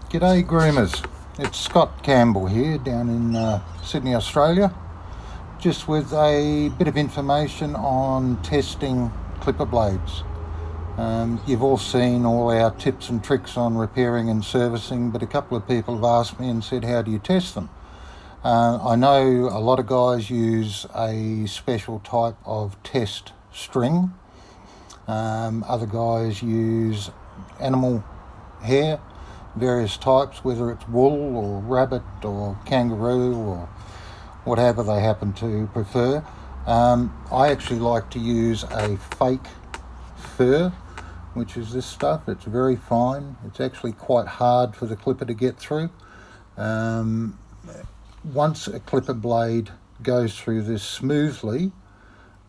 G'day groomers, it's Scott Campbell here down in Sydney, Australia, just with a bit of information on testing clipper blades. You've all seen all our tips and tricks on repairing and servicing, but a couple of people have asked me and said, how do you test them? I know a lot of guys use a special type of test string. Other guys use animal hair, various types, whether it's wool or rabbit or kangaroo or whatever they happen to prefer. I actually like to use a fake fur, which is this stuff. It's very fine. It's actually quite hard for the clipper to get through. Once a clipper blade goes through this smoothly,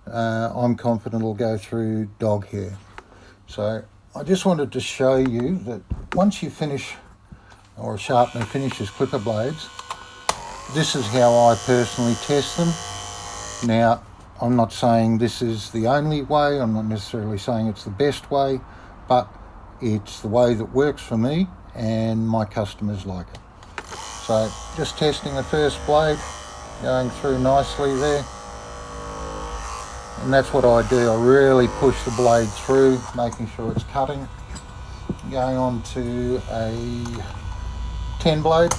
I'm confident it'll go through dog hair. So I just wanted to show you that once you finish, or a sharpener finishes clipper blades, this is how I personally test them. Now, I'm not saying this is the only way, I'm not necessarily saying it's the best way, but it's the way that works for me and my customers like it. So just testing the first blade, going through nicely there. And that's what I do. I really push the blade through, making sure it's cutting. Going on to a 10 blade.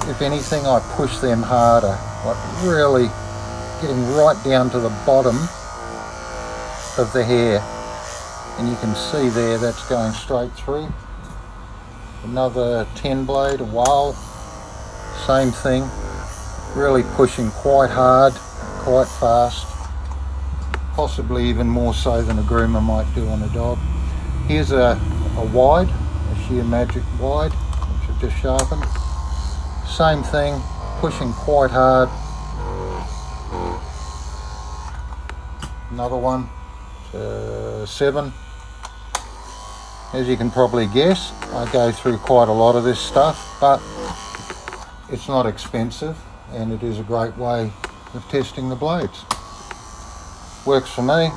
If anything, I push them harder, like really getting right down to the bottom of the hair. And you can see there, that's going straight through. Another 10 blade, a whale, same thing. Really pushing quite hard, quite fast. Possibly even more so than a groomer might do on a dog. Here's a wide, a sheer magic wide, which I've just sharpened. Same thing, pushing quite hard. Another one, 7. As you can probably guess, I go through quite a lot of this stuff, but it's not expensive and it is a great way of testing the blades. Works for me.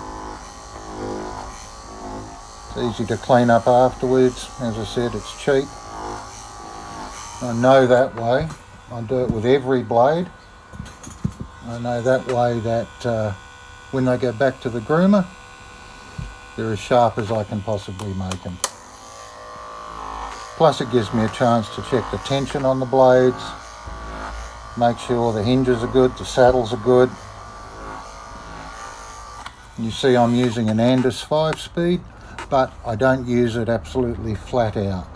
It's easy to clean up afterwards. As I said, it's cheap. I know that way. I do it with every blade. I know that way that when they go back to the groomer, they're as sharp as I can possibly make them. Plus it gives me a chance to check the tension on the blades, make sure the hinges are good, the saddles are good. You see I'm using an Andis 5-speed, but I don't use it absolutely flat out.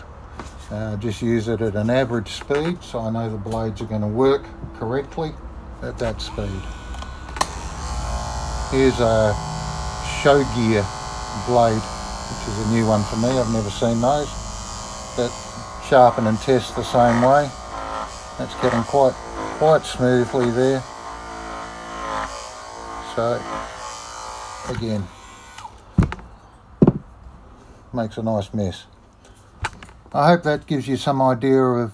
Just use it at an average speed, so I know the blades are going to work correctly at that speed. Here's a show gear blade, which is a new one for me. I've never seen those, but sharpen and test the same way. That's getting quite smoothly there. So again, makes a nice mess. I hope that gives you some idea of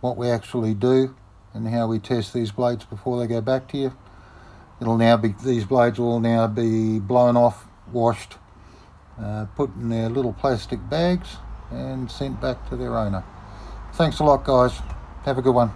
what we actually do and how we test these blades before they go back to you. These blades will now be blown off, washed, put in their little plastic bags and sent back to their owner. Thanks a lot, guys. Have a good one.